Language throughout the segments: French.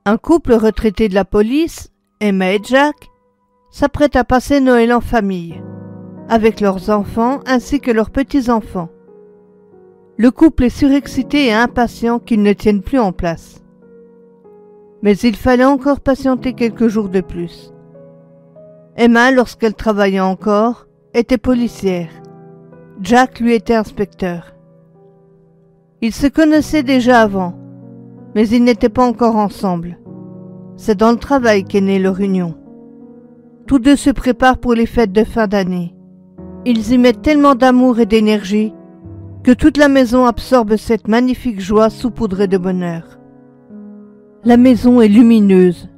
Un couple retraité de la police, Emma et Jack, s'apprête à passer Noël en famille, avec leurs enfants ainsi que leurs petits-enfants. Le couple est surexcité et impatient qu'ils ne tiennent plus en place. Mais il fallait encore patienter quelques jours de plus. Emma, lorsqu'elle travaillait encore, était policière. Jack, lui, était inspecteur. Ils se connaissaient déjà avant, mais ils n'étaient pas encore ensemble. C'est dans le travail qu'est née leur union. Tous deux se préparent pour les fêtes de fin d'année. Ils y mettent tellement d'amour et d'énergie que toute la maison absorbe cette magnifique joie saupoudrée de bonheur. La maison est lumineuse,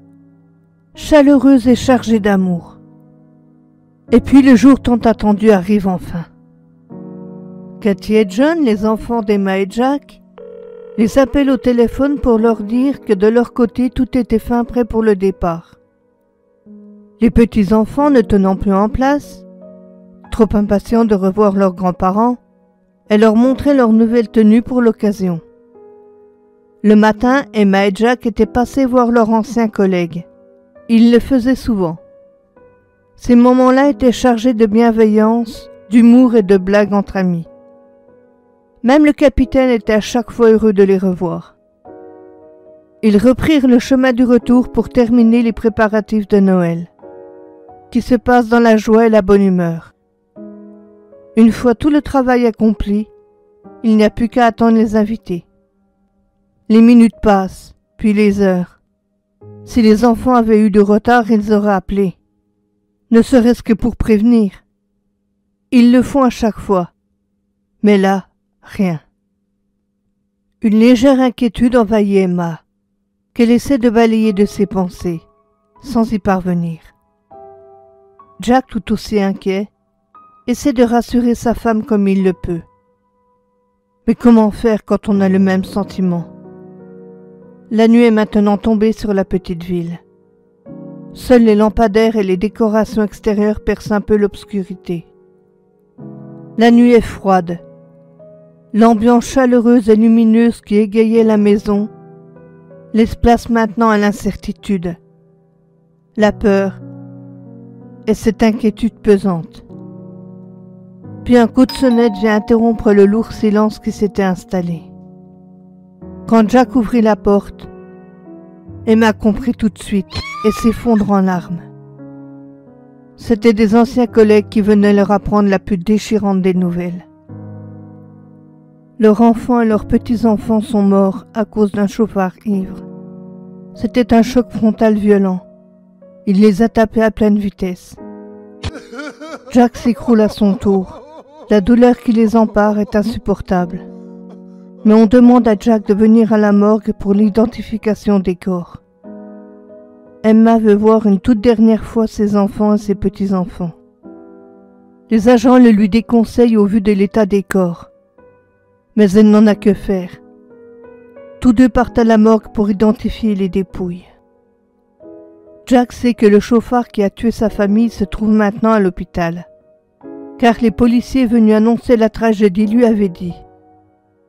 chaleureuse et chargée d'amour. Et puis le jour tant attendu arrive enfin. Cathy et John, les enfants d'Emma et Jack, les appellent au téléphone pour leur dire que de leur côté tout était fin prêt pour le départ. Les petits-enfants, ne tenant plus en place, trop impatients de revoir leurs grands-parents, elles leur montraient leur nouvelle tenue pour l'occasion. Le matin, Emma et Jack étaient passés voir leurs anciens collègues. Ils le faisaient souvent. Ces moments-là étaient chargés de bienveillance, d'humour et de blagues entre amis. Même le capitaine était à chaque fois heureux de les revoir. Ils reprirent le chemin du retour pour terminer les préparatifs de Noël, qui se passent dans la joie et la bonne humeur. Une fois tout le travail accompli, il n'y a plus qu'à attendre les invités. Les minutes passent, puis les heures. Si les enfants avaient eu du retard, ils auraient appelé, ne serait-ce que pour prévenir. Ils le font à chaque fois, mais là, rien. Une légère inquiétude envahit Emma, qu'elle essaie de balayer de ses pensées, sans y parvenir. Jack, tout aussi inquiet, essaie de rassurer sa femme comme il le peut. Mais comment faire quand on a le même sentiment? La nuit est maintenant tombée sur la petite ville. Seuls les lampadaires et les décorations extérieures percent un peu l'obscurité. La nuit est froide. L'ambiance chaleureuse et lumineuse qui égayait la maison laisse place maintenant à l'incertitude, la peur et cette inquiétude pesante. Puis un coup de sonnette vient interrompre le lourd silence qui s'était installé. Quand Jack ouvrit la porte, Emma comprit tout de suite et s'effondre en larmes. C'étaient des anciens collègues qui venaient leur apprendre la plus déchirante des nouvelles. Leurs enfants et leurs petits-enfants sont morts à cause d'un chauffard ivre. C'était un choc frontal violent. Il les a tapés à pleine vitesse. Jack s'écroule à son tour. La douleur qui les empare est insupportable. Mais on demande à Jack de venir à la morgue pour l'identification des corps. Emma veut voir une toute dernière fois ses enfants et ses petits-enfants. Les agents le lui déconseillent au vu de l'état des corps. Mais elle n'en a que faire. Tous deux partent à la morgue pour identifier les dépouilles. Jack sait que le chauffard qui a tué sa famille se trouve maintenant à l'hôpital, car les policiers venus annoncer la tragédie lui avaient dit.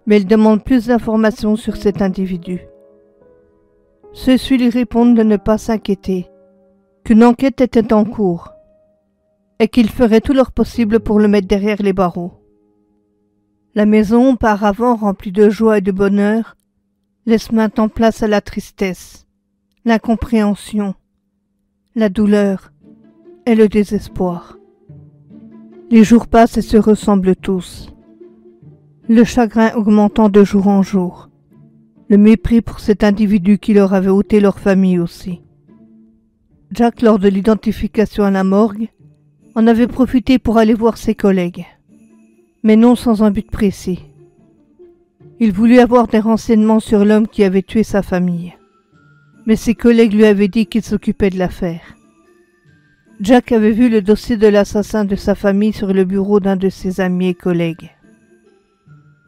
Mais il demande plus d'informations sur cet individu. Ceux-ci lui répondent de ne pas s'inquiéter, qu'une enquête était en cours, et qu'ils feraient tout leur possible pour le mettre derrière les barreaux. La maison, auparavant remplie de joie et de bonheur, laisse maintenant place à la tristesse, l'incompréhension, la douleur et le désespoir. Les jours passent et se ressemblent tous, le chagrin augmentant de jour en jour, le mépris pour cet individu qui leur avait ôté leur famille aussi. Jack, lors de l'identification à la morgue, en avait profité pour aller voir ses collègues, mais non sans un but précis. Il voulut avoir des renseignements sur l'homme qui avait tué sa famille, mais ses collègues lui avaient dit qu'il s'occupait de l'affaire. Jack avait vu le dossier de l'assassin de sa famille sur le bureau d'un de ses amis et collègues.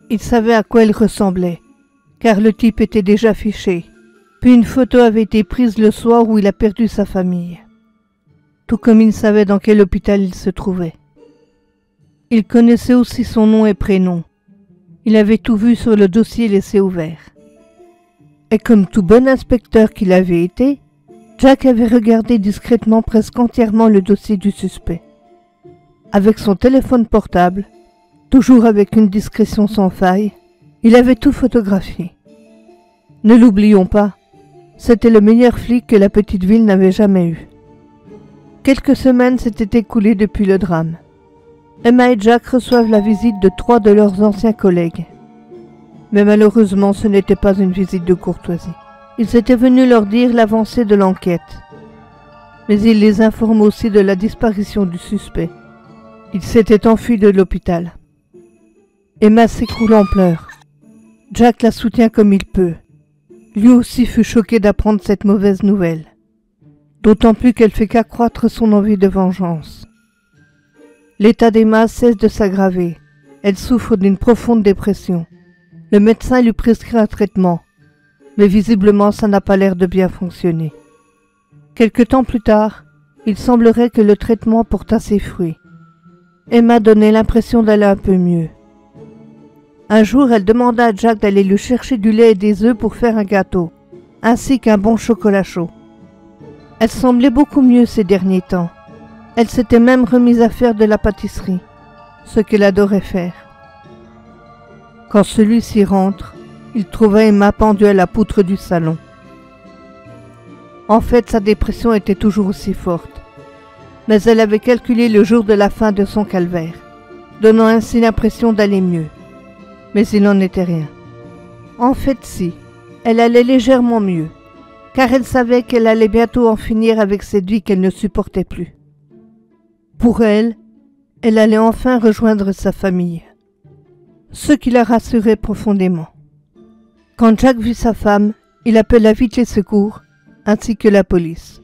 Il savait à quoi il ressemblait, car le type était déjà fiché, puis une photo avait été prise le soir où il a perdu sa famille, tout comme il savait dans quel hôpital il se trouvait. Il connaissait aussi son nom et prénom. Il avait tout vu sur le dossier laissé ouvert. Et comme tout bon inspecteur qu'il avait été, Jack avait regardé discrètement presque entièrement le dossier du suspect. Avec son téléphone portable, toujours avec une discrétion sans faille, il avait tout photographié. Ne l'oublions pas, c'était le meilleur flic que la petite ville n'avait jamais eu. Quelques semaines s'étaient écoulées depuis le drame. Emma et Jack reçoivent la visite de 3 de leurs anciens collègues. Mais malheureusement, ce n'était pas une visite de courtoisie. Ils étaient venus leur dire l'avancée de l'enquête. Mais ils les informent aussi de la disparition du suspect. Il s'était enfui de l'hôpital. Emma s'écroule en pleurs. Jack la soutient comme il peut. Lui aussi fut choqué d'apprendre cette mauvaise nouvelle. D'autant plus qu'elle fait qu'accroître son envie de vengeance. L'état d'Emma cesse de s'aggraver. Elle souffre d'une profonde dépression. Le médecin lui prescrit un traitement, mais visiblement ça n'a pas l'air de bien fonctionner. Quelque temps plus tard, il semblerait que le traitement porta ses fruits. Emma donnait l'impression d'aller un peu mieux. Un jour, elle demanda à Jack d'aller lui chercher du lait et des œufs pour faire un gâteau, ainsi qu'un bon chocolat chaud. Elle semblait beaucoup mieux ces derniers temps. Elle s'était même remise à faire de la pâtisserie, ce qu'elle adorait faire. Quand celui-ci rentre, il trouva Emma pendue à la poutre du salon. En fait, sa dépression était toujours aussi forte, mais elle avait calculé le jour de la fin de son calvaire, donnant ainsi l'impression d'aller mieux. Mais il n'en était rien. En fait, si, elle allait légèrement mieux, car elle savait qu'elle allait bientôt en finir avec cette vie qu'elle ne supportait plus. Pour elle, elle allait enfin rejoindre sa famille, ce qui la rassurait profondément. Quand Jack vit sa femme, il appela vite les secours, ainsi que la police.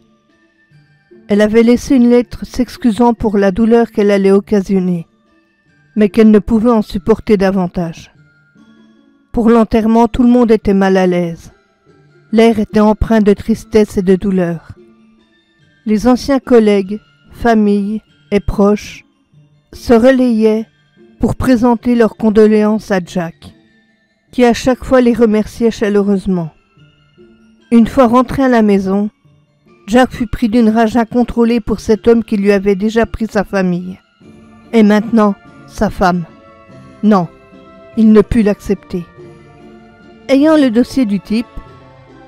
Elle avait laissé une lettre s'excusant pour la douleur qu'elle allait occasionner, mais qu'elle ne pouvait en supporter davantage. Pour l'enterrement, tout le monde était mal à l'aise. L'air était empreint de tristesse et de douleur. Les anciens collègues, familles et proches se relayaient pour présenter leurs condoléances à Jack, qui à chaque fois les remerciait chaleureusement. Une fois rentré à la maison, Jack fut pris d'une rage incontrôlée pour cet homme qui lui avait déjà pris sa famille. Et maintenant, sa femme. Non, il ne put l'accepter. Ayant le dossier du type,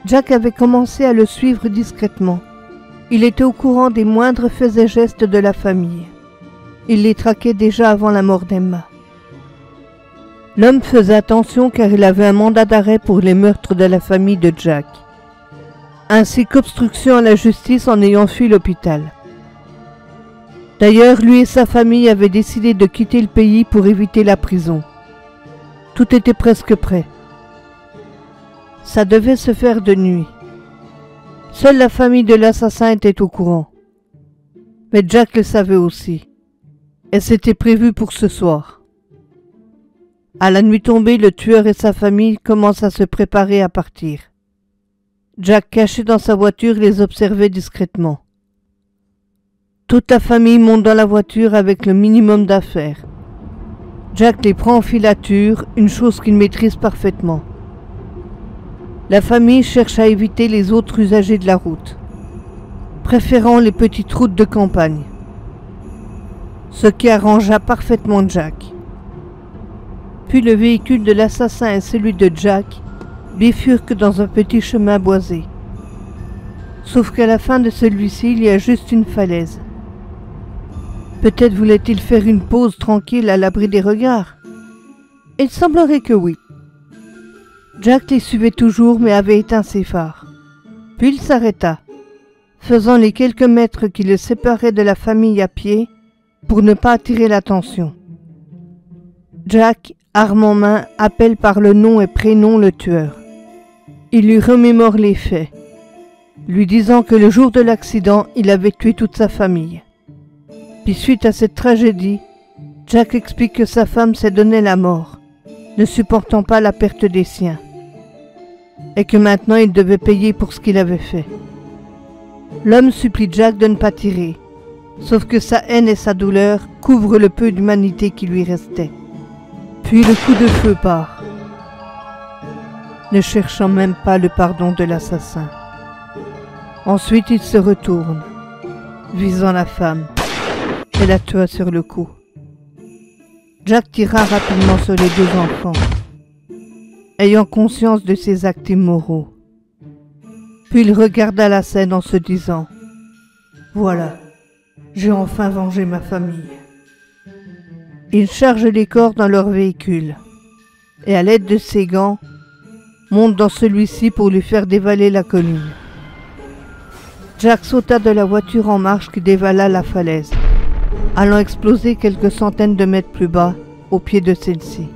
Jack avait commencé à le suivre discrètement. Il était au courant des moindres faits et gestes de la famille. Il les traquait déjà avant la mort d'Emma. L'homme faisait attention car il avait un mandat d'arrêt pour les meurtres de la famille de Jack, ainsi qu'obstruction à la justice en ayant fui l'hôpital. D'ailleurs, lui et sa famille avaient décidé de quitter le pays pour éviter la prison. Tout était presque prêt. Ça devait se faire de nuit. Seule la famille de l'assassin était au courant. Mais Jack le savait aussi. Et c'était prévu pour ce soir. À la nuit tombée, le tueur et sa famille commencent à se préparer à partir. Jack, caché dans sa voiture, les observait discrètement. Toute la famille monte dans la voiture avec le minimum d'affaires. Jack les prend en filature, une chose qu'il maîtrise parfaitement. La famille cherche à éviter les autres usagers de la route, préférant les petites routes de campagne, ce qui arrangea parfaitement Jack. Puis le véhicule de l'assassin et celui de Jack bifurquent dans un petit chemin boisé. Sauf qu'à la fin de celui-ci, il y a juste une falaise. Peut-être voulait-il faire une pause tranquille à l'abri des regards. Il semblerait que oui. Jack les suivait toujours mais avait éteint ses phares. Puis il s'arrêta, faisant les quelques mètres qui le séparaient de la famille à pied pour ne pas attirer l'attention. Jack, arme en main, appelle par le nom et prénom le tueur. Il lui remémore les faits, lui disant que le jour de l'accident, il avait tué toute sa famille. Puis suite à cette tragédie, Jack explique que sa femme s'est donné la mort, ne supportant pas la perte des siens, et que maintenant il devait payer pour ce qu'il avait fait. L'homme supplie Jack de ne pas tirer, sauf que sa haine et sa douleur couvrent le peu d'humanité qui lui restait. Puis le coup de feu part. ne cherchant même pas le pardon de l'assassin. Ensuite il se retourne, visant la femme, et la tua sur le coup. Jack tira rapidement sur les deux enfants, ayant conscience de ses actes immoraux. Puis il regarda la scène en se disant « Voilà, j'ai enfin vengé ma famille. » Il charge les corps dans leur véhicule et à l'aide de ses gants, monte dans celui-ci pour lui faire dévaler la colline. Jack sauta de la voiture en marche qui dévala la falaise, allant exploser quelques centaines de mètres plus bas, au pied de celle-ci.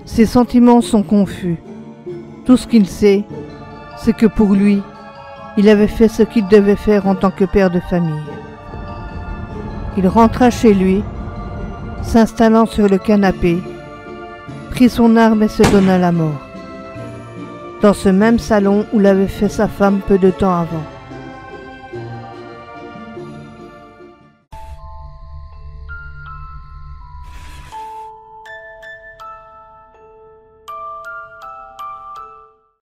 Ses sentiments sont confus. Tout ce qu'il sait, c'est que pour lui, il avait fait ce qu'il devait faire en tant que père de famille. Il rentra chez lui, s'installant sur le canapé, prit son arme et se donna la mort, dans ce même salon où l'avait fait sa femme peu de temps avant.